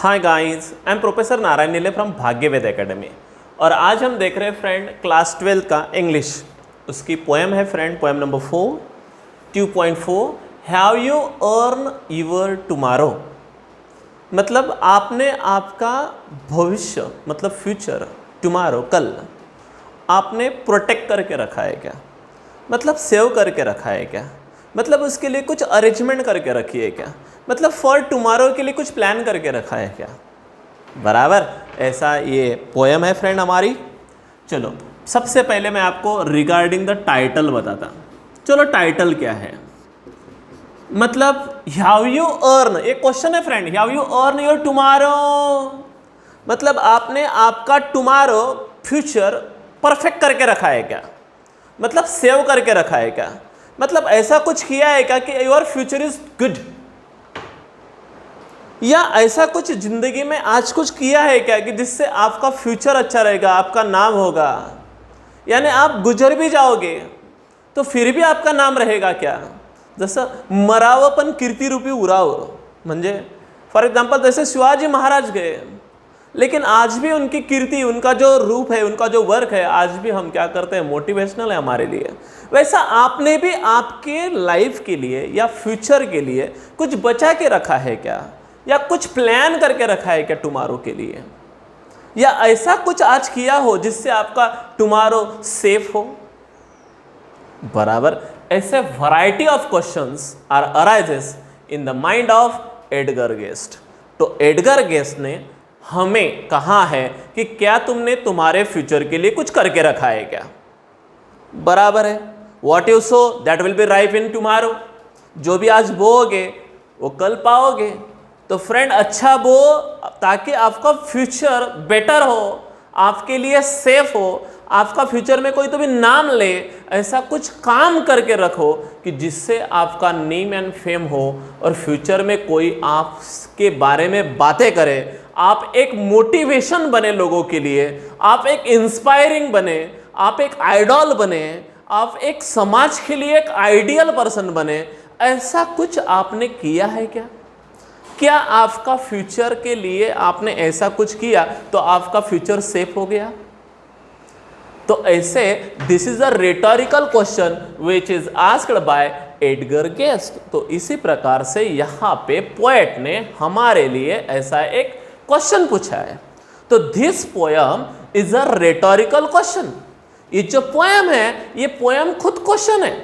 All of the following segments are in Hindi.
Hi guys, I am professor Narayan नीले फ्रॉम भाग्यवेद एकेडमी। और आज हम देख रहे हैं फ्रेंड क्लास 12 का इंग्लिश। उसकी पोएम है friend, poem number 4 2.4 have you earn your tomorrow. मतलब आपने आपका भविष्य मतलब फ्यूचर, टुमारो कल, आपने प्रोटेक्ट करके रखा है क्या? मतलब सेव करके रखा है क्या? मतलब उसके लिए कुछ अरेंजमेंट करके रखी है क्या? मतलब फॉर टुमारो के लिए कुछ प्लान करके रखा है क्या? बराबर, ऐसा ये पोएम है फ्रेंड हमारी। चलो सबसे पहले मैं आपको रिगार्डिंग द टाइटल बताता। चलो टाइटल क्या है? मतलब हैव यू अर्न, एक क्वेश्चन है friend, have you earn your tomorrow. मतलब आपने आपका टुमारो फ्यूचर परफेक्ट करके रखा है क्या? मतलब सेव करके रखा है क्या? मतलब ऐसा कुछ किया है क्या कि योर फ्यूचर इज गुड? या ऐसा कुछ जिंदगी में आज कुछ किया है क्या कि जिससे आपका फ्यूचर अच्छा रहेगा, आपका नाम होगा? यानी आप गुजर भी जाओगे तो फिर भी आपका नाम रहेगा क्या? जसं मरावं पण कीर्ती रूपी उरावं, म्हणजे फॉर एग्जांपल जैसे शिवाजी महाराज गए, लेकिन आज भी उनकी कीर्ति, उनका जो रूप है, उनका जो वर्क है, आज भी हम क्या करते हैं, मोटिवेशनल है हमारे लिए। वैसा आपने भी आपके लाइफ के लिए या फ्यूचर के लिए कुछ बचा के रखा है क्या? या कुछ प्लान करके रखा है क्या टुमारो के लिए? या ऐसा कुछ आज किया हो जिससे आपका टुमारो सेफ हो? बराबर, ऐसे variety of questions are arises in the mind of Edgar Guest. तो एडगर गेस्ट ने हमें कहा है कि क्या तुमने तुम्हारे फ्यूचर के लिए कुछ करके रखा है क्या? बराबर है, what you sow that will B ripe in tomorrow. जो भी आज बोओगे वो कल पाओगे। तो फ्रेंड अच्छा बो ताकि आपका फ्यूचर बेटर हो, आपके लिए सेफ हो, आपका फ्यूचर में कोई तो भी नाम ले। ऐसा कुछ काम करके रखो कि जिससे आपका नेम एंड फेम हो और फ्यूचर में कोई आपके बारे में बातें करे, आप एक मोटिवेशन बने लोगों के लिए, आप एक इंस्पायरिंग बने, आप एक आइडॉल बने, आप एक समाज के लिए एक आइडियल पर्सन बने। ऐसा कुछ आपने किया है क्या? क्या आपका फ्यूचर के लिए आपने ऐसा कुछ किया तो आपका फ्यूचर सेफ हो गया? तो ऐसे this is a rhetorical question which is asked by Edgar Guest. तो इसी प्रकार से यहाँ पे पोएट ने हमारे लिए ऐसा एक क्वेश्चन पूछा है। तो this poem is a rhetorical question. ये जो पोएम है, ये पोएम खुद क्वेश्चन है,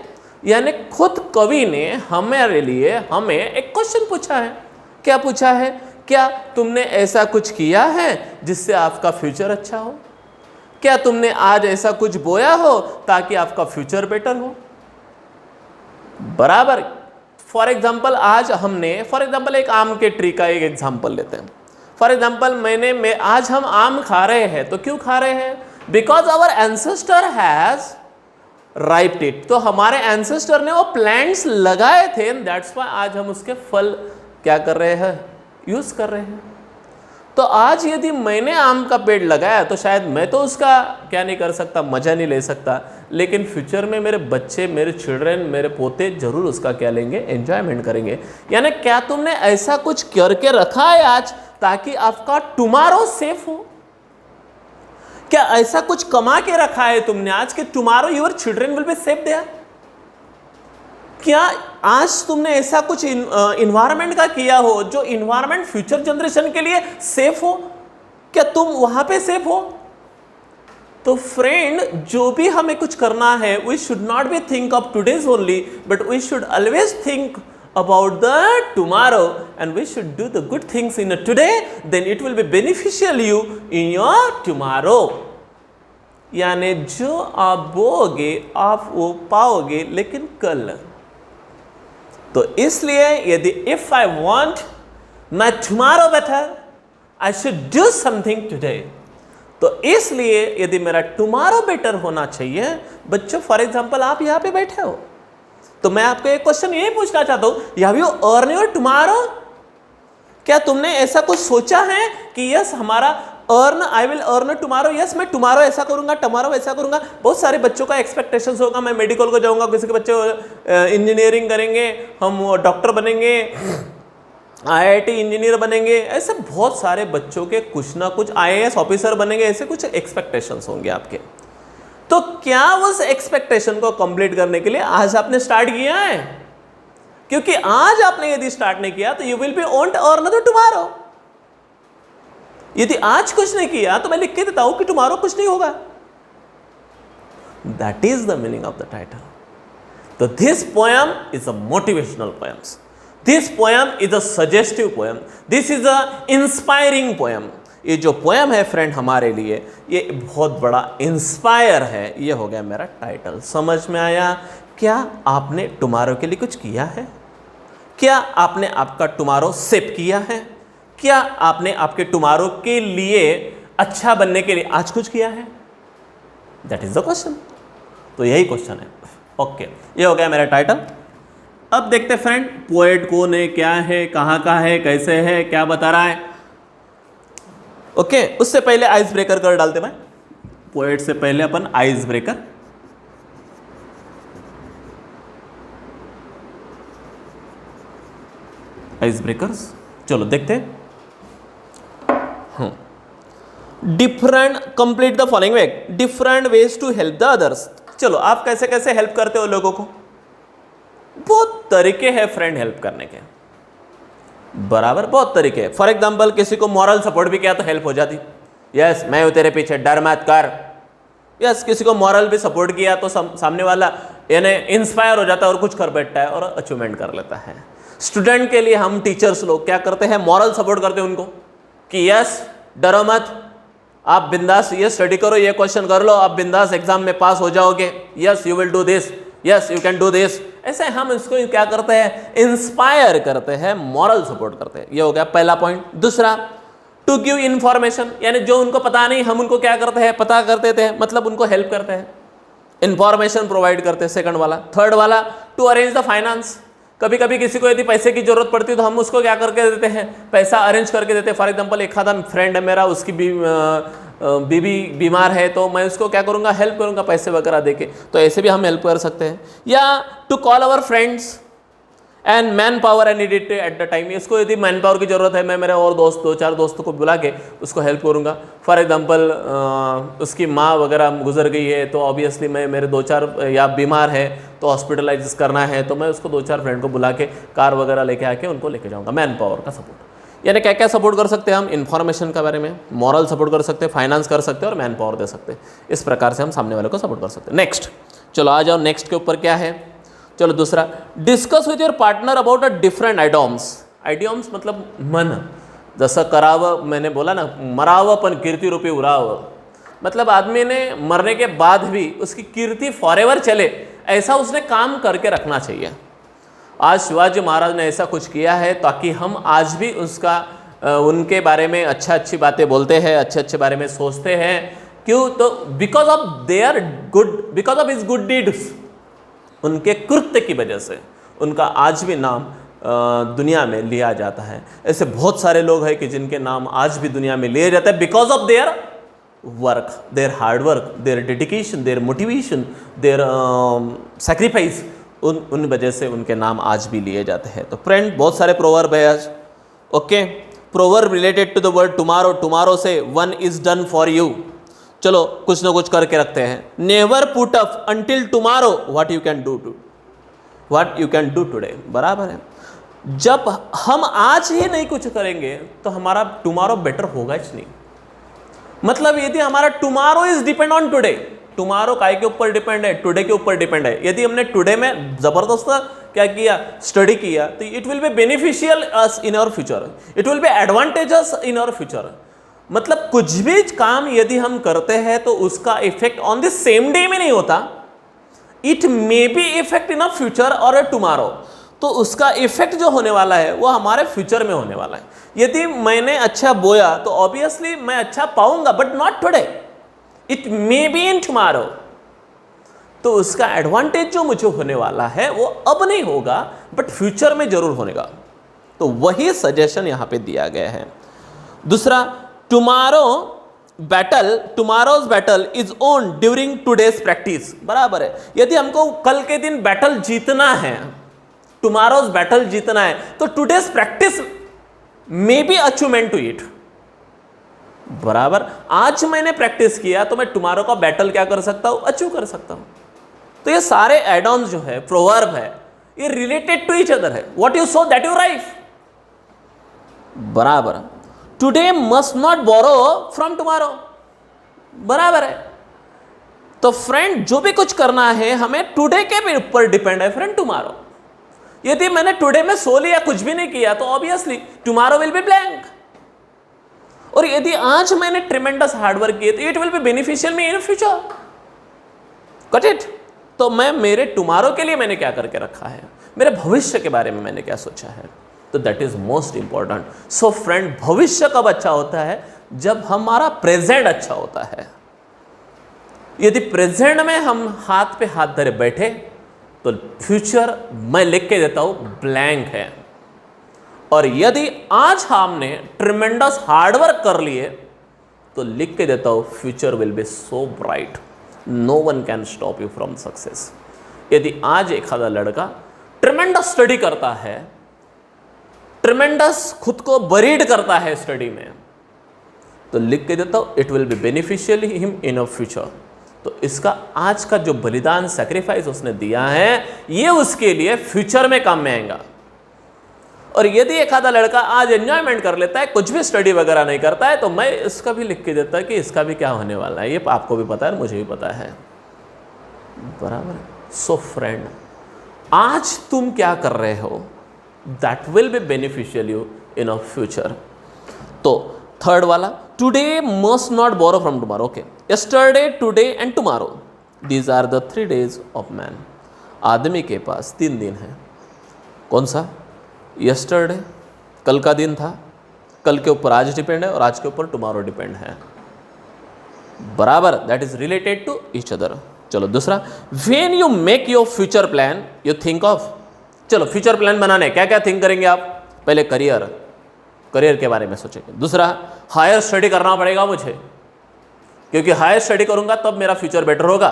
यानी खुद कवि ने हमारे लिए हमें एक क्वेश्चन पूछा है। क्या पूछा है? क्या तुमने ऐसा कुछ किया है जिससे आपका फ्यूचर अच्छा हो? क्या तुमने आज ऐसा कुछ बोया हो ताकि आपका फ्यूचर बेटर हो? बराबर। फॉर एग्जाम्पल आज हमने, फॉर एग्जाम्पल एक आम के ट्री का एक एग्जाम्पल लेते हैं। फॉर एग्जाम्पल आज हम आम खा रहे हैं, तो क्यों खा रहे हैं? Because our ancestor has reaped it. तो हमारे एंसेस्टर ने वो प्लांट्स लगाए थे, दैट्स व्हाई आज हम उसके फल क्या कर रहे हैं, यूज कर रहे हैं। तो आज यदि मैंने आम का पेड़ लगाया तो शायद मैं तो उसका क्या नहीं कर सकता, मजा नहीं ले सकता, लेकिन फ्यूचर में मेरे बच्चे, मेरे चिल्ड्रन, मेरे पोते जरूर उसका क्या लेंगे, एंजॉयमेंट करेंगे। यानी क्या तुमने ऐसा कुछ करके रखा है आज ताकि आपका टुमारो सेफ हो? क्या ऐसा कुछ कमा के रखा है तुमने आज कि tomorrow your children will be safe there? क्या आज तुमने ऐसा कुछ इन्वायरमेंट का किया हो जो इन्वायरमेंट फ्यूचर जनरेशन के लिए सेफ हो? क्या तुम वहां पे सेफ हो? तो फ्रेंड, जो भी हमें कुछ करना है, we should not be think of today's only, but we should always think about the tomorrow and we should do the good things in today, then it will be beneficial you in your tomorrow. यानी जो आप बोओगे आप वो पाओगे, लेकिन कल। तो इसलिए यदि if I want my tomorrow better, I should do something today. तो इसलिए यदि मेरा टुमारो बेटर होना चाहिए, बच्चों फॉर एग्जांपल आप यहाँ पे बैठे हो, तो मैं आपको एक क्वेश्चन ये पूछना चाहता हूँ, have you earn your tomorrow? क्या तुमने ऐसा कुछ सोचा है कि यस हमारा earn, I will earn tomorrow, yes मैं टुमारो ऐसा करूंगा, टुमारो ऐसा करूंगा। बहुत सारे बच्चों का एक्सपेक्टेशंस होगा, मैं मेडिकल को जाऊंगा, किसी के बच्चे इंजीनियरिंग करेंगे, हम डॉक्टर बनेंगे, IIT इंजीनियर बनेंगे, ऐसे बहुत सारे बच्चों के कुछ ना कुछ IAS ऑफिसर बनेंगे, ऐसे कुछ एक्सपेक्टेशंस होंगे आपके। तो क्या उस एक्सपेक्टेशन को कंप्लीट करने के लिए आज आपने स्टार्ट किया है? क्योंकि आज आपने यदि स्टार्ट नहीं किया तो you will be owned another tomorrow. यदि आज कुछ नहीं किया तो मैं लिख के देता हूं कि टुमारो कुछ नहीं होगा। That is the meaning of the title. तो this poem is a motivational poems, this poem is a suggestive poem, this is a inspiring poem. ये जो पोएम है फ्रेंड हमारे लिए ये बहुत बड़ा इंस्पायर है। ये हो गया मेरा टाइटल। समझ में आया? क्या आपने टुमारो के लिए कुछ किया है? क्या आपने आपका टुमारो सेव किया है? क्या आपने आपके टुमारो के लिए अच्छा बनने के लिए आज कुछ किया है? That is the question. तो यही क्वेश्चन है। ओके, ये हो गया मेरा टाइटल। अब देखते फ्रेंड पोएट कौन है, क्या है, कहाँ का है, कैसे है, क्या बता रहा है। ओके, उससे पहले आइस ब्रेकर कर डालते मैं। पोएट से पहले अपन आइस ब्रेकर। आइस ब्रेकर्स, चलो देखते हैं। Different, complete the following way, different ways to help the others. चलो आप कैसे कैसे हेल्प करते हो लोगों को? बहुत तरीके हैं फ्रेंड हेल्प करने के, बराबर, बहुत तरीके हैं। फॉर एग्जाम्पल किसी को मॉरल सपोर्ट भी किया तो हेल्प हो जाती। यस, मैं हूं तेरे पीछे, डर मत कर। यस, किसी को मॉरल भी सपोर्ट किया तो सामने वाला यानी इंस्पायर हो जाता है और कुछ कर बैठता है और अचीवमेंट कर लेता है। स्टूडेंट के लिए हम टीचर्स लोग क्या करते हैं? मॉरल सपोर्ट करते हैं उनको कि यस डरो मत, आप बिंदास ये स्टडी करो, ये क्वेश्चन कर लो, आप बिंदास एग्जाम में पास हो जाओगे। Yes you will do this, yes you can do this. ऐसे हम इसको क्या करते हैं? इंस्पायर करते हैं, मॉरल सपोर्ट करते हैं। ये हो गया पहला पॉइंट। दूसरा, टू गिव इंफॉर्मेशन, यानी जो उनको पता नहीं हम उनको क्या करते हैं? पता कर देते हैं, मतलब उनको हेल्प करते हैं, इंफॉर्मेशन प्रोवाइड करते हैं। सेकंड वाला। थर्ड वाला, टू अरेंज द फाइनेंस। कभी कभी किसी को यदि पैसे की जरूरत पड़ती है तो हम उसको क्या करके देते हैं? पैसा अरेंज करके देते हैं। फॉर एग्जांपल एक आधा फ्रेंड है मेरा, उसकी बीवी बीमार है तो मैं उसको क्या करूँगा? हेल्प करूँगा पैसे वगैरह देके। तो ऐसे भी हम हेल्प कर सकते हैं। या to call our friends and man power and needed at the time. इसको यदि मैन पावर की जरूरत है, मैं मेरे और दोस्त 2-4 दोस्तों को बुला के उसको हेल्प करूँगा। फॉर एग्जांपल उसकी माँ वगैरह गुजर गई है तो ऑब्वियसली मैं मेरे 2-4 या बीमार है तो हॉस्पिटलाइज करना है तो मैं उसको 2-4 फ्रेंड को बुला के कार वगैरह लेके आके उनको लेके जाऊँगा। मैन पावर का सपोर्ट, यानी क्या क्या सपोर्ट कर सकते हैं हम? इन्फॉर्मेशन के बारे में, मॉरल सपोर्ट कर सकते हैं, फाइनेंस कर सकते हैं और मैन पावर दे सकते हैं। इस प्रकार से हम सामने वाले को सपोर्ट कर सकते हैं। नेक्स्ट, चलो आ जाओ नेक्स्ट के ऊपर क्या है। चलो दूसरा, discuss with your partner about a different idioms. Idioms मतलब मन, जैसा कराव मैंने बोला ना, मराव पण कीर्ति रूपी उराव, मतलब आदमी ने मरने के बाद भी उसकी कीर्ति फॉरएवर चले, ऐसा उसने काम करके रखना चाहिए। आज शिवाजी महाराज ने ऐसा कुछ किया है ताकि हम आज भी उसका उनके बारे में अच्छी बातें बोलते हैं, अच्छे बारे में सोचते हैं। क्यों? तो because of there good, because of his good deeds, उनके कृत्य की वजह से उनका आज भी नाम दुनिया में लिया जाता है। ऐसे बहुत सारे लोग हैं कि जिनके नाम आज भी दुनिया में लिए जाते हैं because of their work, their hard work, their dedication, their motivation, their sacrifice. उन वजह से उनके नाम आज भी लिए जाते हैं। तो फ्रेंड बहुत सारे प्रोवर्ब है आज। Okay, proverb related to the word tomorrow. Tomorrow से one is done for you. चलो कुछ ना कुछ करके रखते हैं। Never put up until tomorrow what you can do today. बराबर है, जब हम आज ही नहीं कुछ करेंगे तो हमारा टुमारो बेटर होगा ही नहीं। मतलब यदि हमारा tomorrow is depend on today, tomorrow काय के ऊपर डिपेंड है? टुडे के ऊपर डिपेंड है। यदि हमने टुडे में जबरदस्त क्या किया? स्टडी किया, तो it will be beneficial us in our future, it will be advantageous in our future. मतलब कुछ भी काम यदि हम करते हैं तो उसका effect on the same day में नहीं होता, it may be effect in a future और अ टुमारो। तो उसका इफेक्ट जो होने वाला है वो हमारे फ्यूचर में होने वाला है। यदि मैंने अच्छा बोया तो ऑब्वियसली मैं अच्छा पाऊंगा, but not today, it may be in tomorrow. तो उसका एडवांटेज जो मुझे होने वाला है वो अब नहीं होगा बट फ्यूचर में जरूर होगा। तो वही सजेशन यहां पे दिया गया है। दूसरा, tomorrow's battle is own during today's practice. बराबर है, यदि हमको कल के दिन बैटल जीतना है, टुमारोज बैटल जीतना है, तो today's practice may be achievement to it. बराबर, आज मैंने प्रैक्टिस किया तो मैं टुमारो का बैटल क्या कर सकता हूं, अचीव कर सकता हूं। तो ये सारे एड-ऑन्स जो है, प्रोवर्ब है, ये रिलेटेड टू ईच अदर है। What you sow that you right. बराबर, today must not borrow from tomorrow. बराबर है। तो फ्रेंड, जो भी कुछ करना है हमें टुडे के ऊपर डिपेंड है फ्रेंड, टुमारो। यदि मैंने टुडे में सो लिया, कुछ भी नहीं किया, तो obviously tomorrow will be blank. और यदि आज मैंने ट्रिमेंडस हार्डवर्क किए तो it will be beneficial me in future. Got it. तो मैं मेरे टुमारो के लिए मैंने क्या करके रखा है, मेरे भविष्य के बारे में मैंने क्या सोचा है, तो that is most important. So friend, भविष्य कब अच्छा होता है, जब हमारा प्रेजेंट अच्छा होता है। यदि प्रेजेंट में हम हाथ पे हाथ धरे बैठे तो फ्यूचर मैं लिख के देता हूं ब्लैंक है। और यदि आज हमने ट्रिमेंडस हार्डवर्क कर लिए तो लिख के देता हूं future will be so bright, no one can stop you from success. यदि आज एक आधा लड़का ट्रिमेंडस स्टडी करता है, ट्रिमेंडस खुद को बरीड करता है स्टडी में, तो लिख के देता हूं it will be beneficial him in a future. तो इसका आज का जो बलिदान, सैक्रिफाइस उसने दिया है, ये उसके लिए फ्यूचर में काम में आएगा। और यदि एक आधा लड़का आज एंजॉयमेंट कर लेता है, कुछ भी स्टडी वगैरह नहीं करता है, तो मैं इसका भी लिख के देता है कि इसका भी क्या होने वाला है, ये आपको भी पता है, मुझे भी पता है। बराबर। सो फ्रेंड, आज तुम क्या कर रहे हो, that will be beneficial you in a future. तो थर्ड वाला, today must not borrow from tomorrow. Okay, yesterday, today and tomorrow, these are the 3 days of man. आदमी के पास 3 दिन है। कौन सा? यस्टरडे, कल का दिन था, कल के ऊपर आज डिपेंड है, और आज के ऊपर टुमारो डिपेंड है। बराबर, that is related to each other. चलो दूसरा, when you make your future plan you think of. चलो फ्यूचर प्लान बनाने क्या क्या थिंक करेंगे आप? पहले करियर के बारे में सोचेंगे। दूसरा, हायर स्टडी करना पड़ेगा मुझे, क्योंकि हायर स्टडी करूंगा तब मेरा फ्यूचर बेटर होगा।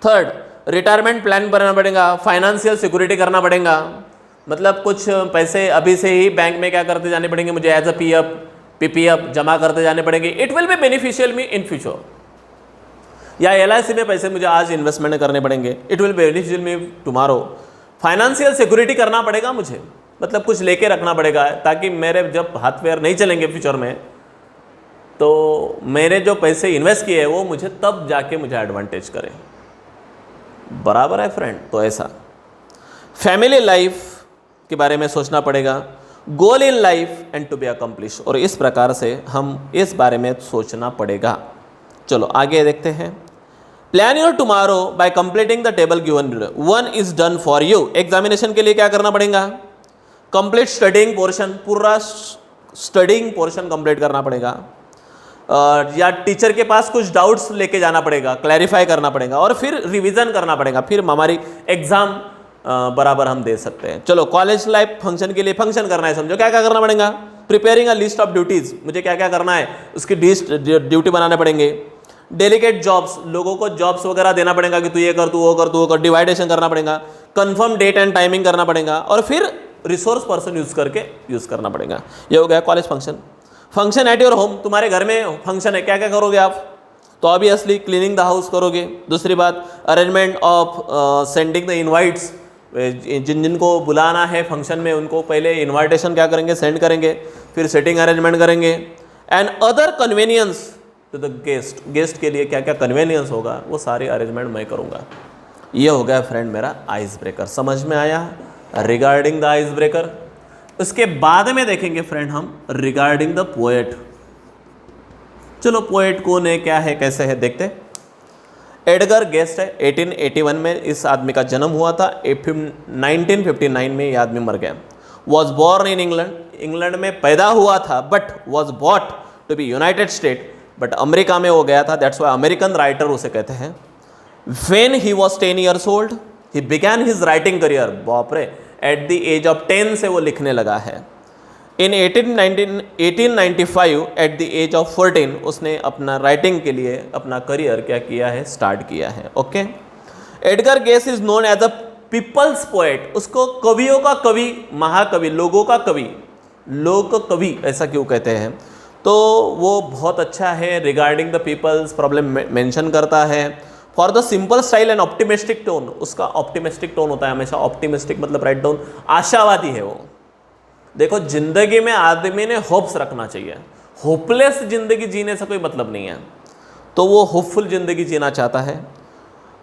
थर्ड, रिटायरमेंट प्लान बनाना पड़ेगा, फाइनेंशियल सिक्योरिटी करना पड़ेगा, मतलब कुछ पैसे अभी से ही बैंक में क्या करते जाने पड़ेंगे मुझे, एज अ पीपीएफ जमा करते जाने पड़ेंगे। It will be beneficial me in future. या LIC में पैसे मुझे आज इन्वेस्टमेंट करने पड़ेंगे, it will beneficial me tomorrow. Financial security करना पड़ेगा मुझे, मतलब कुछ लेके रखना पड़ेगा, ताकि मेरे जब हाथ पैर नहीं चलेंगे फ्यूचर में, तो मेरे जो पैसे इन्वेस्ट किए हैं वो मुझे तब जाके मुझे एडवांटेज करें। बराबर है फ्रेंड। तो ऐसा फैमिली लाइफ के बारे में सोचना पड़ेगा, goal in life and to be accomplish, और इस प्रकार से हम इस बारे में सोचना पड़ेगा। चलो आगे देखते हैं। Plan your tomorrow bye completing the table given, 1 is done for you. Examination के लिए क्या करना पड़ेगा? कंप्लीट स्टडिंग पोर्शन, पूरा स्टडिंग पोर्शन कंप्लीट करना पड़ेगा, या टीचर के पास कुछ डाउट्स लेके जाना पड़ेगा, क्लैरिफाई करना पड़ेगा, और फिर रिवीजन करना पड़ेगा, फिर हमारी एग्जाम बराबर हम दे सकते हैं। चलो कॉलेज लाइफ फंक्शन के लिए फंक्शन करना है, समझो क्या क्या करना पड़ेगा। Preparing a list of duties, मुझे क्या क्या करना है उसकी ड्यूटी बनाने पड़ेंगे। डेलीगेट जॉब्स, लोगों को जॉब्स वगैरह देना पड़ेगा कि तू ये कर, तू वो कर, तू वो कर, डिवाइडेशन करना पड़ेगा, कंफर्म डेट एंड टाइमिंग करना पड़ेगा, और फिर रिसोर्स पर्सन यूज करके यूज करना पड़ेगा। ये हो गया college function. Function at your home, तुम्हारे घर में फंक्शन है, क्या क्या करोगे आप? तो ऑब्वियसली क्लीनिंग द हाउस करोगे। दूसरी बात, arrangement of sending the invites, जिनको बुलाना है फंक्शन में उनको पहले इनविटेशन क्या करेंगे, सेंड करेंगे, फिर सेटिंग अरेंजमेंट करेंगे। And other convenience to the guest के लिए क्या क्या कन्वीनियंस होगा वो सारे अरेंजमेंट मैं करूँगा। ये हो गया फ्रेंड मेरा आइस ब्रेकर। समझ में आया रिगार्डिंग द आइस ब्रेकर? उसके बाद में देखेंगे फ्रेंड हम रिगार्डिंग द पोएट। चलो पोएट कौन है, क्या है, कैसे है देखते। एडगर गेस्ट है, 1881 में इस आदमी का जन्म हुआ था, 1959 में ये आदमी मर गया। Was born in England, England में पैदा हुआ था, but was bought to be United State, but America में वो गया था, दैट्स वाई अमेरिकन राइटर उसे कहते हैं। When he was 10 years old he began his writing career. बाप रे, एट द एज ऑफ 10 से वो लिखने लगा है। इन 1895 एट द एज ऑफ 14 उसने अपना राइटिंग के लिए अपना करियर क्या किया है, स्टार्ट किया है। Okay, Edgar Guest is known as a people's poet, उसको कवियों का कवि, महाकवि, लोगों का कवि लोक कवि ऐसा क्यों कहते हैं? तो वो बहुत अच्छा है, regarding the peoples problem mention करता है। For the simple style and optimistic tone, उसका ऑप्टिमिस्टिक टोन होता है हमेशा। ऑप्टिमिस्टिक मतलब राइट डाउन, आशावादी है वो। देखो जिंदगी में आदमी ने होप्स रखना चाहिए, होपलेस जिंदगी जीने से कोई मतलब नहीं है, तो वो होपफुल जिंदगी जीना चाहता है।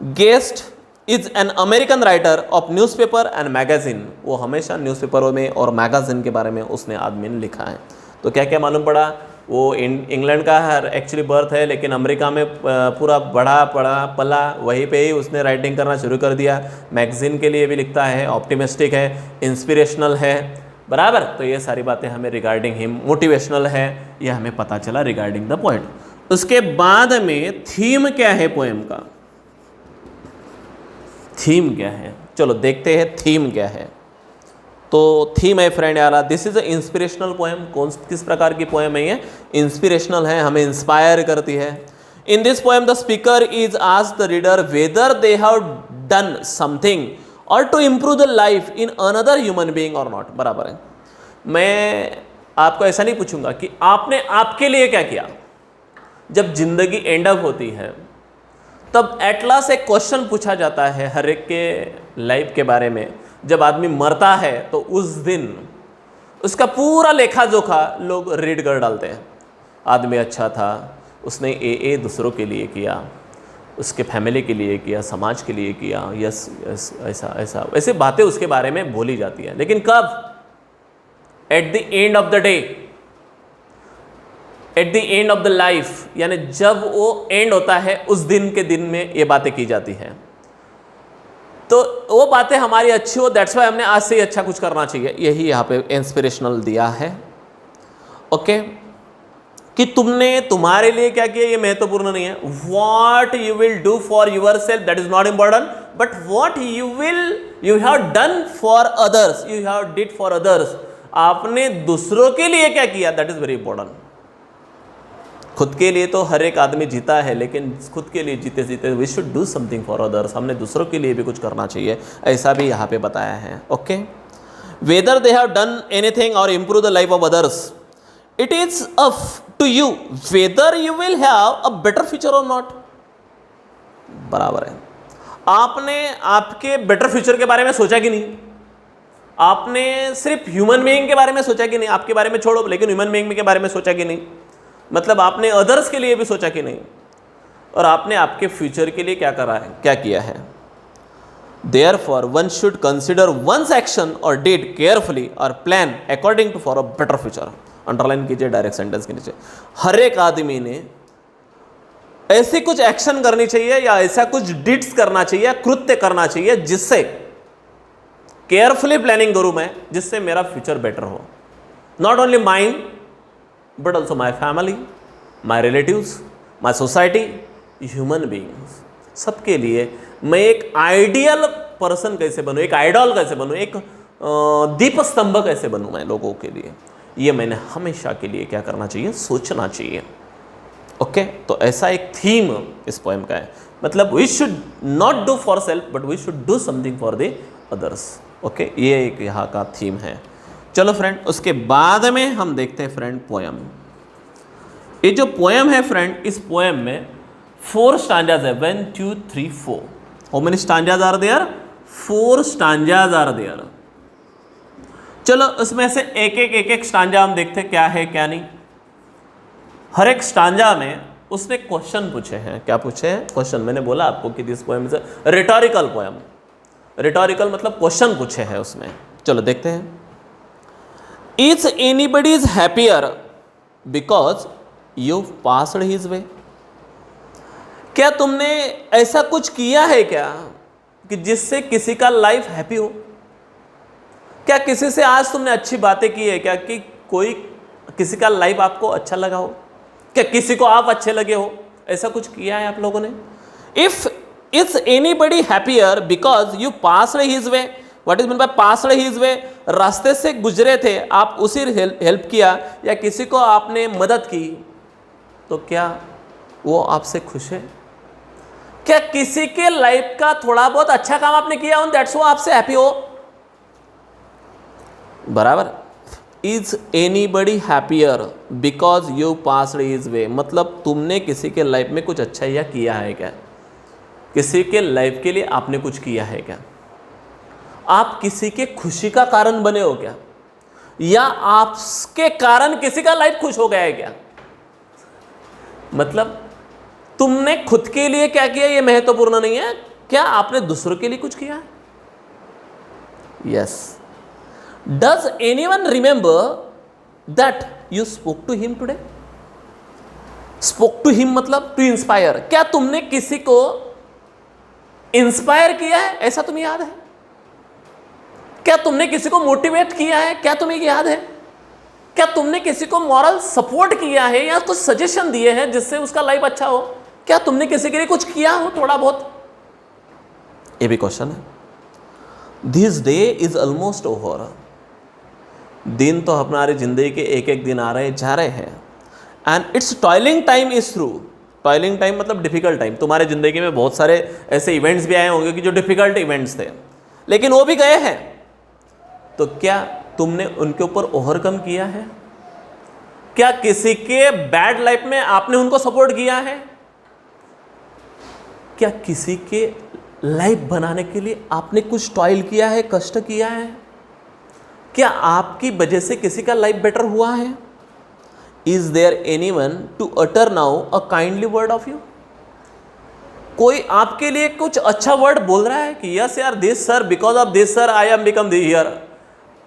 Guest is an American writer of newspaper and magazine, वो हमेशा न्यूज़पेपरों में और मैगजीन के बारे में उसने आदमी ने लिखा है। तो क्या क्या मालूम पड़ा, वो इंग्लैंड का एक्चुअली बर्थ है, लेकिन अमेरिका में पूरा बड़ा पड़ा पला, वहीं पे ही उसने राइटिंग करना शुरू कर दिया। मैगजीन के लिए भी लिखता है, ऑप्टिमिस्टिक है, इंस्पिरेशनल है, बराबर। तो ये सारी बातें हमें रिगार्डिंग हिम, मोटिवेशनल है, ये हमें पता चला रिगार्डिंग द पोएट। उसके बाद में थीम क्या है पोएम का, थीम क्या है, चलो देखते हैं थीम क्या है। तो थीम है फ्रेंड यार, this is a inspirational poem. किस प्रकार की पोएम है ये? इंस्पिरेशनल है, हमें इंस्पायर करती है। In this poem the speaker is asked the reader whether they have done something or to improve the life in another human being or not. बराबर है। मैं आपको ऐसा नहीं पूछूंगा कि आपने आपके लिए क्या किया। जब जिंदगी एंड अप होती है तब एट लास्ट एक क्वेश्चन पूछा जाता है हर एक के लाइफ के बारे में। जब आदमी मरता है तो उस दिन उसका पूरा लेखा जोखा लोग रीड कर डालते हैं। आदमी अच्छा था, उसने ए दूसरों के लिए किया, उसके फैमिली के लिए किया, समाज के लिए किया, यस यस, ऐसा ऐसा, ऐसे बातें उसके बारे में बोली जाती है। लेकिन कब? At the end of the day, at the end of the life, यानी जब वो एंड होता है उस दिन के दिन में ये बातें की जाती हैं। तो वो बातें हमारी अच्छी हो, दैट्स वाई हमने आज से ही अच्छा कुछ करना चाहिए। यही यहाँ पे इंस्पिरेशनल दिया है। ओके, कि तुमने तुम्हारे लिए क्या किया ये महत्वपूर्ण नहीं है। What you will do for yourself that is not important, but what you have done for others, you have did for others, आपने दूसरों के लिए क्या किया, दैट इज वेरी इंपॉर्टेंट। खुद के लिए तो हर एक आदमी जीता है, लेकिन खुद के लिए जीते जीते we should do something for others, हमने दूसरों के लिए भी कुछ करना चाहिए, ऐसा भी यहाँ पे बताया है। Okay, whether they have done anything or improve the life of others, it is up to you whether you will have a better future or not. बराबर है। आपने आपके बेटर फ्यूचर के बारे में सोचा कि नहीं? आपने सिर्फ ह्यूमन बीइंग के बारे में सोचा कि नहीं? आपके बारे में छोड़ो, लेकिन ह्यूमन बीइंग के बारे में सोचा कि नहीं? मतलब आपने अदर्स के लिए भी सोचा कि नहीं? और आपने आपके फ्यूचर के लिए क्या करा है, क्या किया है? Therefore, one should consider one's action or deed carefully or plan according to for a better future. Underline कीजिए डायरेक्ट सेंटेंस के नीचे। हर एक आदमी ने ऐसी कुछ एक्शन करनी चाहिए या ऐसा कुछ डिड्स करना चाहिए, कृत्य करना चाहिए जिससे केयरफुली प्लानिंग करूं मैं, जिससे मेरा फ्यूचर बेटर हो। Not only mind but also my family, my relatives, my society, human beings, सबके लिए मैं एक आइडियल पर्सन कैसे बनूं, एक आइडॉल कैसे बनूं, एक दीप स्तंभ कैसे बनूं मैं लोगों के लिए, ये मैंने हमेशा के लिए क्या करना चाहिए, सोचना चाहिए। ओके, तो ऐसा एक थीम इस पोएम का है। मतलब we should not do for self but we should do something for the others. Okay, ये एक यहाँ का थीम है। चलो फ्रेंड, उसके बाद में हम देखते हैं फ्रेंड पोएम। ये जो पोएम है फ्रेंड, इस पोएम में 4 स्टांजाज है। 1 2 3 4। How many stanzas are there? 4 stanzas are there. चलो उसमें से एक एक स्टांजा हम देखते हैं क्या है क्या नहीं। हर एक स्टांजा में उसने क्वेश्चन पूछे हैं। क्या पूछे हैं? क्वेश्चन। मैंने बोला आपको कि this poem is a rhetorical poem. Rhetorical मतलब क्वेश्चन पूछे हैं उसमें। चलो देखते हैं। Is anybody is happier because you passed his way. क्या तुमने ऐसा कुछ किया है क्या कि जिससे किसी का लाइफ हैप्पी हो? क्या किसी से आज तुमने अच्छी बातें की है क्या कि कोई किसी का लाइफ आपको अच्छा लगा हो? क्या किसी को आप अच्छे लगे हो? ऐसा कुछ किया है आप लोगों ने? If is anybody happier because you passed his way, what is mean by passed his way? रास्ते से गुजरे थे आप, उसी हेल्प किया या किसी को आपने मदद की, तो क्या वो आपसे खुश है? क्या किसी के लाइफ का थोड़ा बहुत अच्छा काम आपने किया, दैट्स वो आपसे हैप्पी हो? बराबर। Is anybody happier because you passed is way, मतलब तुमने किसी के लाइफ में कुछ अच्छा या किया है क्या? किसी के लाइफ के लिए आपने कुछ किया है क्या? आप किसी के खुशी का कारण बने हो क्या? या आपके कारण किसी का लाइफ खुश हो गया है क्या? मतलब तुमने खुद के लिए क्या किया ये महत्वपूर्ण नहीं है, क्या आपने दूसरों के लिए कुछ किया है? Yes. Does anyone remember that you spoke to him today? Spoke to him मतलब टू इंस्पायर। क्या तुमने किसी को इंस्पायर किया है? ऐसा तुम्हें याद है? क्या तुमने किसी को मोटिवेट किया है? क्या तुम्हें याद है? क्या तुमने किसी को मॉरल सपोर्ट किया है या कुछ सजेशन दिए हैं जिससे उसका लाइफ अच्छा हो? क्या तुमने किसी के लिए कुछ किया हो थोड़ा बहुत? ये भी क्वेश्चन है। This day is almost over. दिन तो हमारी जिंदगी के एक एक दिन आ रहे जा रहे हैं। And it's toiling time is through. Toiling time मतलब डिफिकल्ट टाइम। तुम्हारे जिंदगी में बहुत सारे ऐसे इवेंट्स भी आए होंगे कि जो डिफिकल्ट इवेंट्स थे, लेकिन वो भी गए हैं। तो क्या तुमने उनके ऊपर ओवरकम किया है? क्या किसी के बैड लाइफ में आपने उनको सपोर्ट किया है? क्या किसी के लाइफ बनाने के लिए आपने कुछ टॉयल किया है, कष्ट किया है? क्या आपकी वजह से किसी का लाइफ बेटर हुआ है? Is there anyone to utter now a kindly word of you? कोई आपके लिए कुछ अच्छा वर्ड बोल रहा है कि यस यार this sir, because of this sir I am become the here.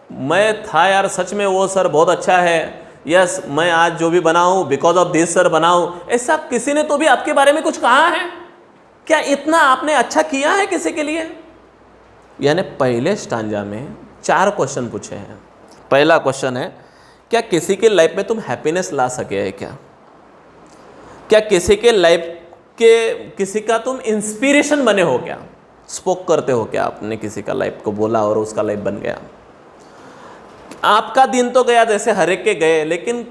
मैं था यार, सच में वो सर बहुत अच्छा है। यस, मैं आज जो भी बना हूं बिकॉज ऑफ दिस सर बना हूं। ऐसा किसी ने तो भी आपके बारे में कुछ कहा है? क्या इतना आपने अच्छा किया है किसी के लिए? यानी पहले स्टांजा में 4 क्वेश्चन पूछे हैं। पहला क्वेश्चन है, क्या किसी के लाइफ में तुम हैप्पीनेस ला सके है क्या? क्या किसी के लाइफ के किसी का तुम इंस्पिरेशन बने हो क्या? स्पोक करते हो क्या? आपने किसी का लाइफ को बोला और उसका लाइफ बन गया। आपका दिन तो गया जैसे हर एक के गए, लेकिन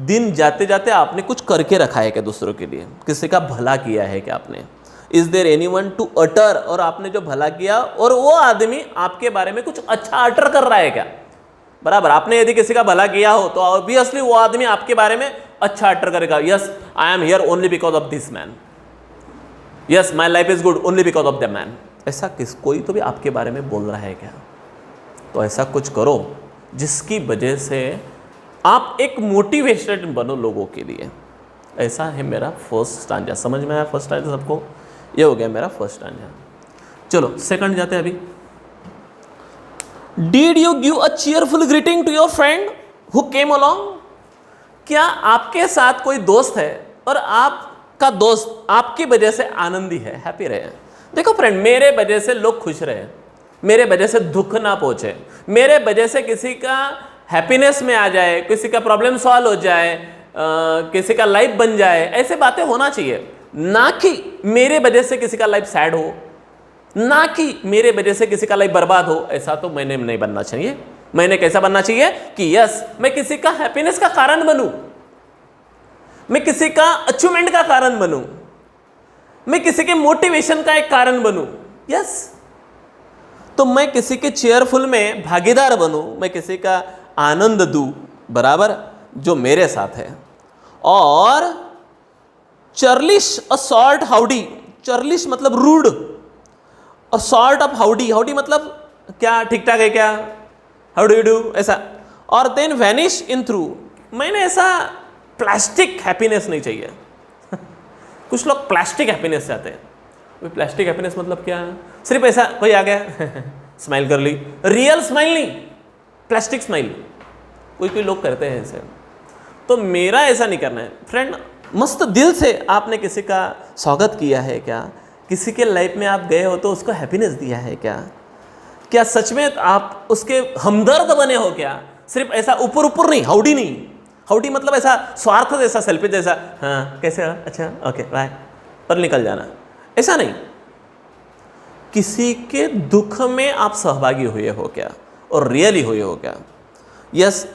दिन जाते जाते आपने कुछ करके रखा है क्या दूसरों के लिए? किसी का भला किया है क्या आपने? Is there anyone to utter, और आपने जो भला किया और वो आदमी आपके बारे में कुछ अच्छा अटर कर रहा है क्या? बराबर, आपने यदि किसी का भला किया हो तो ऑब्वियसली वो आदमी आपके बारे में अच्छा अटर करेगा। Yes, I am here only because of this man. Yes, my life is good only because of the man. ऐसा कोई तो भी आपके बारे में बोल रहा है क्या? तो ऐसा कुछ करो जिसकी वजह से आप एक मोटिवेशन बनो लोगों के लिए। ऐसा है मेरा फर्स्ट स्टांजा। समझ में आया फर्स्ट स्टांजा सबको? ये हो गया मेरा फर्स्ट स्टांजा। चलो सेकंड जाते हैं अभी। Did you give a cheerful greeting to your friend who came along? क्या आपके साथ कोई दोस्त है और आपका दोस्त आपकी वजह से आनंदी है, हैप्पी रहे? देखो फ्रेंड, मेरे वजह से लोग खुश रहे, मेरे वजह से दुख ना पहुंचे, मेरे वजह से किसी का हैप्पीनेस में आ जाए, किसी का प्रॉब्लम सॉल्व हो जाए, किसी का लाइफ बन जाए, ऐसे बातें होना चाहिए। ना कि मेरे वजह से किसी का लाइफ सैड हो, ना कि मेरे वजह से किसी का लाइफ बर्बाद हो। ऐसा तो मैंने नहीं बनना चाहिए। मैंने कैसा बनना चाहिए कि यस, मैं किसी का हैप्पीनेस का कारण बनूं, मैं किसी का अचीवमेंट का कारण बनूं, मैं किसी के मोटिवेशन का एक कारण बनूं। यस, तो मैं किसी के चेयरफुल में भागीदार बनूं, मैं किसी का आनंद दूं, बराबर, जो मेरे साथ है। और चर्लिश अ सॉर्ट हाउडी, चर्लिश मतलब रूड, और सॉर्ट ऑफ हाउडी, हाउडी मतलब क्या, ठीक ठाक है क्या, हाउ डू यू डू, ऐसा। और देन वैनिश इन थ्रू, मैंने ऐसा प्लास्टिक हैप्पीनेस नहीं चाहिए। कुछ लोग प्लास्टिक हैप्पीनेस चाहते हैं। प्लास्टिक हैप्पीनेस मतलब क्या? सिर्फ ऐसा कोई आ गया स्माइल कर ली, रियल स्माइल नहीं, प्लास्टिक स्माइल। कोई कोई लोग करते हैं ऐसे। तो मेरा ऐसा नहीं करना है फ्रेंड। मस्त दिल से आपने किसी का स्वागत किया है क्या? किसी के लाइफ में आप गए हो तो उसको हैप्पीनेस दिया है क्या? क्या सच में आप उसके हमदर्द बने हो क्या? सिर्फ ऐसा ऊपर ऊपर नहीं, हाउडी नहीं। हाउडी मतलब ऐसा स्वार्थ जैसा, सेल्फी जैसा, हाँ कैसे हो, अच्छा ओके बाय, और निकल जाना, ऐसा नहीं। किसी के दुख में आप सहभागी हुए हो क्या, और रियली हुए हो क्या? यस,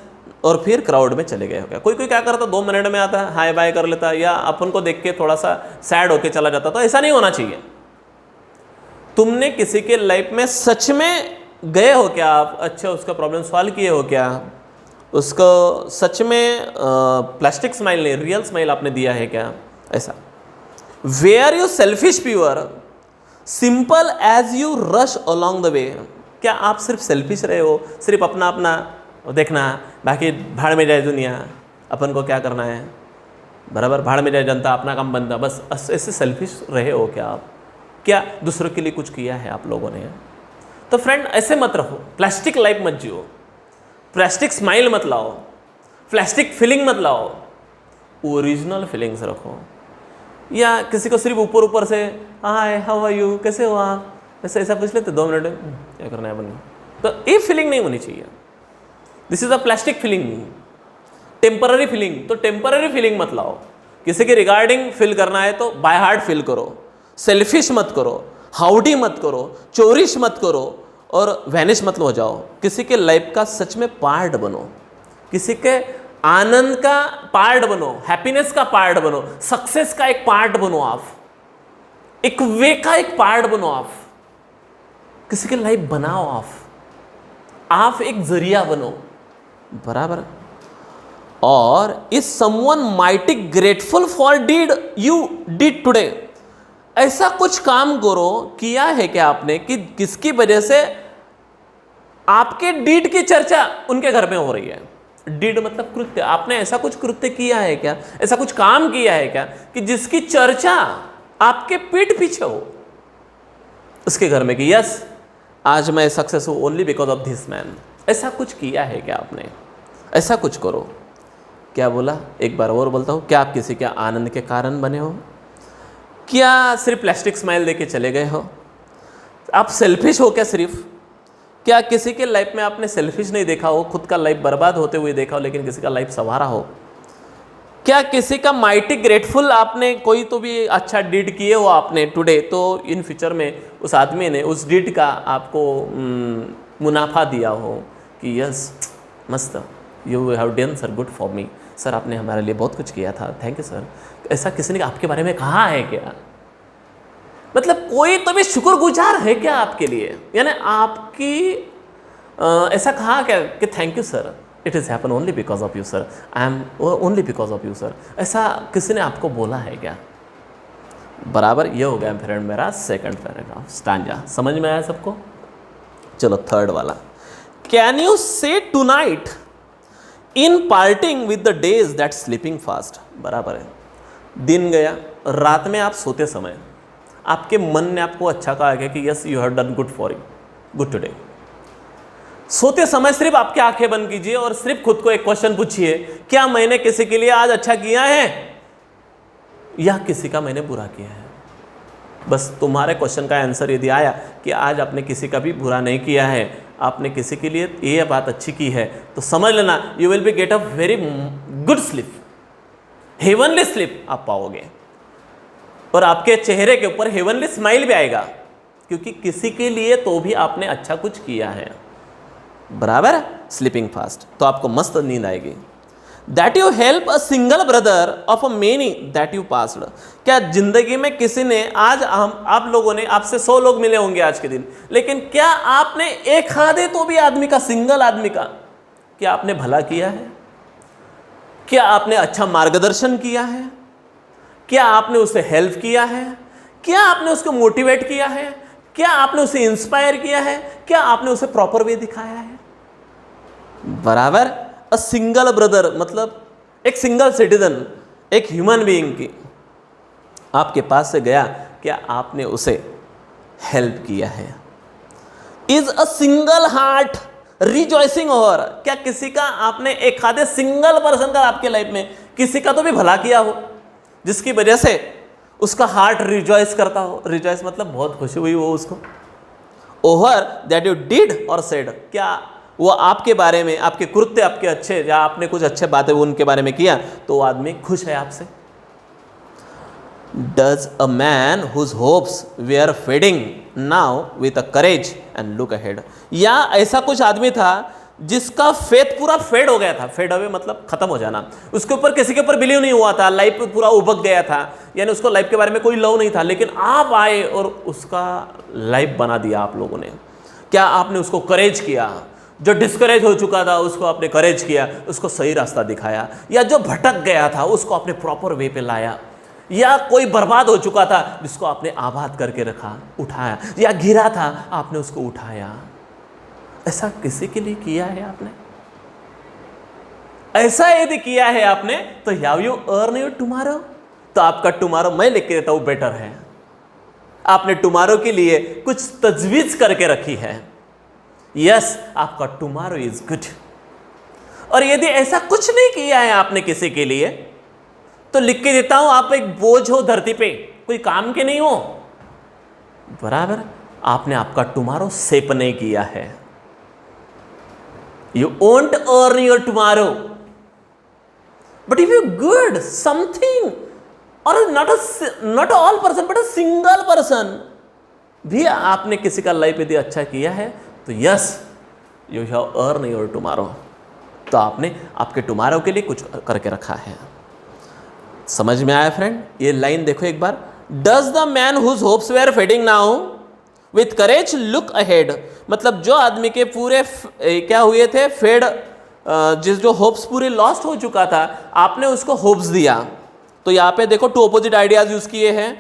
और फिर क्राउड में चले गए हो क्या? कोई कोई क्या करता, 2 मिनट में आता, हाय बाय कर लेता, या अपन को देख के थोड़ा सा सैड होके चला जाता। तो ऐसा नहीं होना चाहिए। तुमने किसी के लाइफ में सच में गए हो क्या आप? अच्छा, उसका प्रॉब्लम सॉल्व किए हो क्या? उसको सच में प्लास्टिक स्माइल नहीं, रियल स्माइल आपने दिया है क्या? ऐसा। Were you selfish pure simple as you rush along the way. क्या आप सिर्फ सेल्फिश रहे हो, सिर्फ अपना अपना देखना, बाकी भाड़ में जाए दुनिया, अपन को क्या करना है, बराबर भाड़ में जाए जनता, अपना काम बनता, बस ऐसे सेल्फिश रहे हो क्या आप? क्या दूसरों के लिए कुछ किया है आप लोगों ने? तो फ्रेंड ऐसे मत रहो, प्लास्टिक लाइफ मत जियो, प्लास्टिक स्माइल मत लाओ, प्लास्टिक फीलिंग मत लाओ, ओरिजिनल फीलिंग्स रखो। या किसी को सिर्फ ऊपर ऊपर से हाय हाउ आर यू, कैसे हो आप, ऐसे ऐसा पूछ लेते 2 मिनट में, क्या करना है अपन को, तो ये फीलिंग नहीं होनी चाहिए। This is a plastic feeling, temporary feeling. तो टेम्पररी फीलिंग मत लाओ। किसी के रिगार्डिंग फील करना है तो बाय हार्ट फील करो, सेल्फिश मत करो, हाउडी मत करो, चोरिश मत करो और वैनिश मत हो जाओ। किसी के लाइफ का सच में पार्ट बनो, किसी के आनंद का पार्ट बनो, हैप्पीनेस का पार्ट बनो, सक्सेस का एक पार्ट बनो, आप एक वे का एक पार्ट बनो, आप किसी के लाइफ बनाओ, आप एक जरिया बनो, बराबर। और is someone mighty grateful for did you did today. ऐसा कुछ काम करो, किया है क्या आपने, कि किसकी वजह से आपके डीड की चर्चा उनके घर में हो रही है। डीड मतलब कृत्य, आपने ऐसा कुछ कृत्य किया है क्या, ऐसा कुछ काम किया है क्या कि जिसकी चर्चा आपके पीठ पीछे हो उसके घर में, कि यस आज मैं सक्सेस हूं only because of this man. ऐसा कुछ किया है क्या आपने? ऐसा कुछ करो। क्या बोला, एक बार और बोलता हूं, क्या आप किसी के आनंद के कारण बने हो? क्या सिर्फ प्लास्टिक स्माइल देके चले गए हो? आप सेल्फिश हो क्या सिर्फ? क्या किसी के लाइफ में आपने सेल्फिश नहीं देखा हो, खुद का लाइफ बर्बाद होते हुए देखा हो, लेकिन किसी का लाइफ संवारा हो? क्या किसी का माइटी ग्रेटफुल आपने कोई तो भी अच्छा डीड किए हो आपने टुडे, तो इन फ्यूचर में उस आदमी ने उस डीड का आपको मुनाफा दिया हो कि यस मस्त, you have done sir good for me, sir आपने हमारे लिए बहुत कुछ किया था, थैंक यू सर। ऐसा किसी ने आपके बारे में कहा है क्या? मतलब कोई तो भी शुक्रगुजार है क्या आपके लिए? यानी आपकी ऐसा कहा क्या कि thank you sir, it is happen only because of you sir, I am only because of you sir, ऐसा किसी ने आपको बोला है क्या? बराबर। ये हो गया फ्रेंड मेरा सेकंड पैराग्राफ स्टांजा। समझ में आया सबको? चलो थर्ड वाला, can you say tonight in parting with the days that sleeping fast. बराबर है, दिन गया, रात में आप सोते समय आपके मन ने आपको अच्छा कहा है कि yes you have done good for you, good today. सोते समय सिर्फ आपकी आंखें बंद कीजिए और सिर्फ खुद को एक क्वेश्चन पूछिए, क्या मैंने किसी के लिए आज अच्छा किया है या किसी का मैंने बुरा किया है? बस तुम्हारे क्वेश्चन का आंसर यदि आया कि आज आपने किसी का भी बुरा नहीं किया है, आपने किसी के लिए ये बात अच्छी की है, तो समझ लेना you will B get a very good sleep, heavenly sleep आप पाओगे और आपके चेहरे के ऊपर हेवनली स्माइल भी आएगा, क्योंकि किसी के लिए तो भी आपने अच्छा कुछ किया है। बराबर। स्लीपिंग फास्ट, तो आपको मस्त नींद आएगी। That you help a single brother of a many that you passed. क्या जिंदगी में किसी ने आज आप लोगों ने, आपसे 100 लोग मिले होंगे आज के दिन, लेकिन क्या आपने एक आधे तो भी आदमी का, सिंगल आदमी का क्या आपने भला किया है? क्या आपने अच्छा मार्गदर्शन किया है? क्या आपने उसे हेल्प किया है? क्या आपने उसको मोटिवेट किया है? क्या आपने उसे इंस्पायर किया है? क्या आपने उसे प्रॉपर वे दिखाया है? बराबर। अ सिंगल ब्रदर मतलब एक सिंगल सिटीजन, एक ह्यूमन बीइंग की आपके पास से गया, क्या आपने उसे हेल्प किया है? Is a single heart rejoicing over. क्या किसी का आपने एक आधे सिंगल पर्सन का आपके लाइफ में किसी का तो भी भला किया हो, जिसकी वजह से उसका हार्ट रिजॉइस करता हो? रिजॉइस मतलब बहुत खुशी हुई हो उसको। ओवर दैट यू डिड और सेड, क्या वो आपके बारे में, आपके कृत्य आपके अच्छे, या आपने कुछ अच्छे बातें उनके बारे में किया तो वो आदमी खुश है आपसे। Does a man whose hopes were fading now with a courage and look ahead. या ऐसा कुछ आदमी था जिसका फेथ पूरा फेड हो गया था। फेड अवे मतलब खत्म हो जाना, उसके ऊपर किसी के ऊपर बिलीव नहीं हुआ था, लाइफ पे पूरा उबक गया था, यानी उसको लाइफ के बारे में कोई लव नहीं था, लेकिन आप आए और उसका लाइफ बना दिया आप लोगों ने। क्या आपने उसको करेज किया, जो डिस्करेज हो चुका था उसको आपने करेज किया, उसको सही रास्ता दिखाया, या जो भटक गया था उसको आपने प्रॉपर वे पे लाया, या कोई बर्बाद हो चुका था जिसको आपने आबाद करके रखा, उठाया, या गिरा था आपने उसको उठाया। ऐसा किसी के लिए किया है आपने? ऐसा यदि किया है आपने तो have you earn your tomorrow? तो आपका टुमारो मैं लिख के देता हूं बेटर है। आपने टुमारो के लिए कुछ तजवीज करके रखी है। यस, आपका टुमारो इज गुड। और यदि ऐसा कुछ नहीं किया है आपने किसी के लिए तो लिख के देता हूं आप एक बोझ हो धरती पे, कोई काम के नहीं हो। बराबर, आपने आपका टुमारो सेप नहीं किया है। You won't earn your tomorrow, but if you good something, or not all person but a single person भी आपने किसी का लाइफ यदि अच्छा किया है तो yes, you have earn your tomorrow. तो आपने आपके टुमारो के लिए कुछ करके रखा है। समझ में आया फ्रेंड? ये लाइन देखो एक बार। Does the man whose hopes were fading now with courage look ahead, मतलब जो आदमी के पूरे क्या हुए थे, फेड, जो होप्स पूरे लॉस्ट हो चुका था, आपने उसको होप्स दिया। तो यहाँ पे देखो टू अपोजिट आइडियाज यूज किए हैं,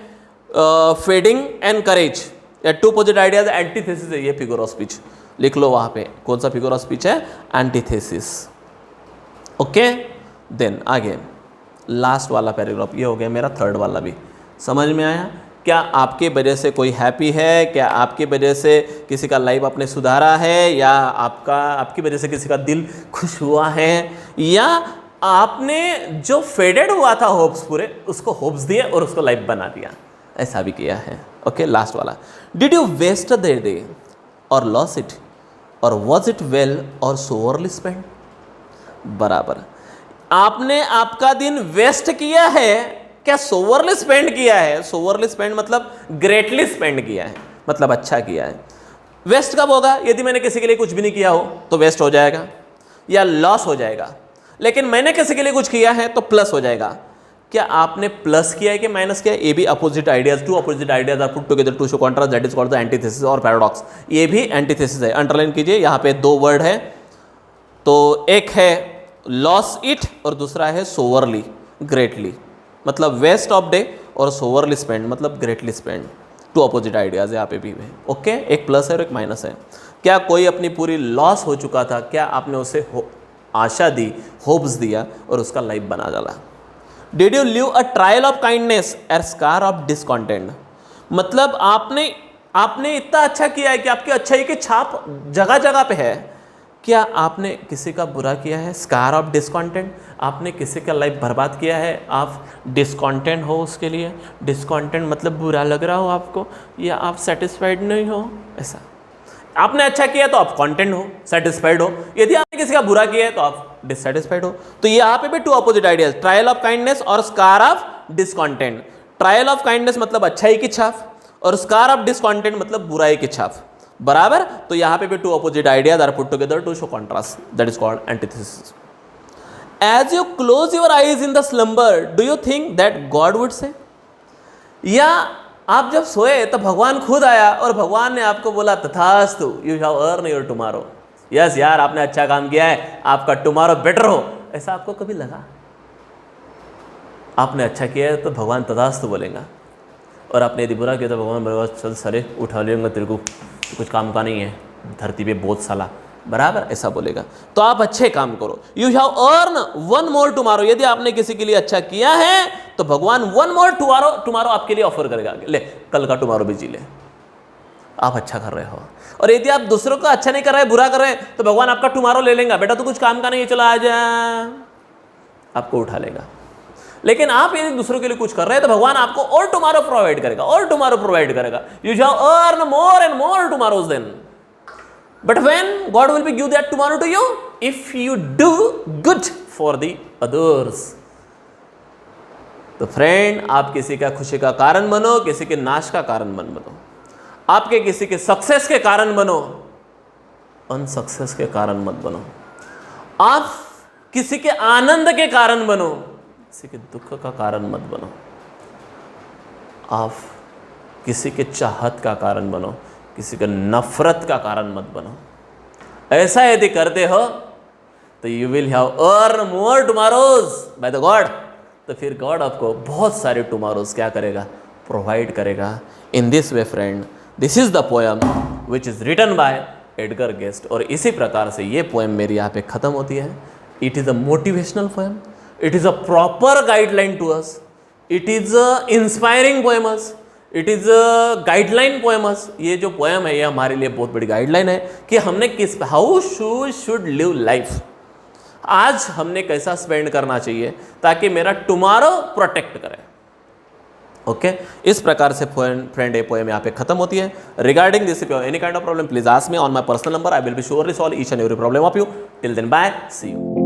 फेडिंग एंड करेज, या टू अपोजिट आइडियाज एंटीथेसिस है। ये फिगर ऑफ स्पीच लिख लो वहाँ पे, कौन सा फिगर ऑफ स्पीच है? एंटीथेसिस। ओके, देन आगे लास्ट वाला पैराग्राफ, ये हो गया मेरा थर्ड वाला भी। समझ में आया? क्या आपके वजह से कोई हैप्पी है? क्या आपकी वजह से किसी का लाइफ आपने सुधारा है? या आपकी वजह से किसी का दिल खुश हुआ है? या आपने जो फेडेड हुआ था होप्स पूरे, उसको होप्स दिए और उसको लाइफ बना दिया? ऐसा भी किया है। ओके, लास्ट वाला। Did you waste the day or loss it, or was it well or sorely spend? बराबर, आपने आपका दिन वेस्ट किया है क्या सोवरली स्पेंड किया है? सोवरली स्पेंड मतलब ग्रेटली स्पेंड किया है, मतलब अच्छा किया है। वेस्ट कब होगा? यदि मैंने किसी के लिए कुछ भी नहीं किया हो तो वेस्ट हो जाएगा या लॉस हो जाएगा। लेकिन मैंने किसी के लिए कुछ किया है तो प्लस हो जाएगा। क्या आपने प्लस किया है कि माइनस किया है? ये भी opposite ideas, two opposite ideas are put together to show contrast, that is called the antithesis और पैराडॉक्स। ये भी एंटीथेसिस है। अंडरलाइन कीजिए, यहाँ पे दो वर्ड है, तो एक है लॉस इट और दूसरा है सोवरली, ग्रेटली। मतलब वेस्ट ऑफ डे और सोवरली स्पेंड मतलब greatly spend. Two opposite ideas यहाँ पे भी है। ओके, एक प्लस है और एक माइनस है। क्या कोई अपनी पूरी लॉस हो चुका था, क्या आपने उसे आशा दी, होप्स दिया और उसका लाइफ बना डाला? Did you live a trial of kindness and scar of discontent, मतलब आपने इतना अच्छा किया है कि आपकी अच्छाई की छाप जगह जगह पे है। क्या आपने किसी का बुरा किया है? स्कार ऑफ डिसकॉन्टेंट, आपने किसी का लाइफ बर्बाद किया है, आप डिसकॉन्टेंट हो उसके लिए। डिसकॉन्टेंट मतलब बुरा लग रहा हो आपको, या आप सेटिस्फाइड नहीं हो। ऐसा आपने अच्छा किया तो आप कॉन्टेंट हो, सेटिस्फाइड हो। यदि आपने किसी का बुरा किया है तो आप डिससेटिस्फाइड हो। तो यहाँ पे भी two opposite ideas, trial of kindness or scar of discontent. Trial of kindness मतलब अच्छाई की छाप और स्कार ऑफ डिसकॉन्टेंट मतलब बुराई की छाप। बराबर, तो यहाँ पे भी two opposite ideas are put together to show contrast, that is called antithesis. As you close your eyes in the slumber do you think that God would say, या आप जब सोए तो भगवान खुद आया और भगवान ने आपको बोला तथास्तु, you have earn your tomorrow. Yes यार, आपने अच्छा काम किया है, आपका टुमारो बेटर हो। ऐसा आपको कभी लगा? आपने अच्छा किया है तो भगवान तथास्तु बोलेगा, और आपने यदि बुरा किया तो भगवान बोलेगा चल सरे उठा लेंगे तेरे को, कुछ काम का नहीं है, धरती पे बोझ साला। बराबर, ऐसा बोलेगा। तो आप अच्छे काम करो। You have earn one more tomorrow, यदि आपने किसी के लिए अच्छा किया है तो भगवान वन मोर टुमारो आपके लिए ऑफर करेगा, ले कल का टुमारो भी जी ले, आप अच्छा कर रहे हो। और यदि आप दूसरों को अच्छा नहीं कर रहे, बुरा कर रहे हैं, तो भगवान आपका टुमारो ले लेगा, बेटा तू कुछ काम का नहीं, चला आ जा, आपको उठा लेगा। लेकिन आप यदि दूसरों के लिए कुछ कर रहे हैं तो भगवान आपको और टुमारो प्रोवाइड करेगा, और टुमारो प्रोवाइड करेगा। You have earn more and more tomorrows then, but when God will be give that tomorrow to you if you do good for the others। तो फ्रेंड, आप किसी का खुशी का कारण बनो, किसी के नाश का कारण मत बनो। आपके किसी के सक्सेस के कारण बनो, अनसक्सेस के कारण मत बनो। आप किसी के आनंद के कारण बनो, किसी के दुख का कारण मत बनो। आप किसी के चाहत का कारण बनो, किसी के नफरत का कारण मत बनो। ऐसा यदि करते हो तो you will have earn more tomorrow's by the God, तो फिर गॉड आपको बहुत सारे टुमारोज क्या करेगा, प्रोवाइड करेगा। In this way friend, this is the poem which is written by Edgar Guest. और इसी प्रकार से ये पोएम मेरी यहाँ पे खत्म होती है। It is a motivational poem, it is a proper guideline to us, it is a inspiring poems, it is a guideline poems. ये जो पोएम है ये हमारे लिए बहुत बड़ी गाइडलाइन है कि हमने किस हाउ शुड लिव लाइफ, आज हमने कैसा स्पेंड करना चाहिए ताकि मेरा टुमारो प्रोटेक्ट करे। ओके इस प्रकार से फ्रेंड ये पोएम यहाँ पे खत्म होती है। Regarding this if you have any kind of problem please ask me on my personal number, I will be surely solve each and every problem of you. Till then bye, see you.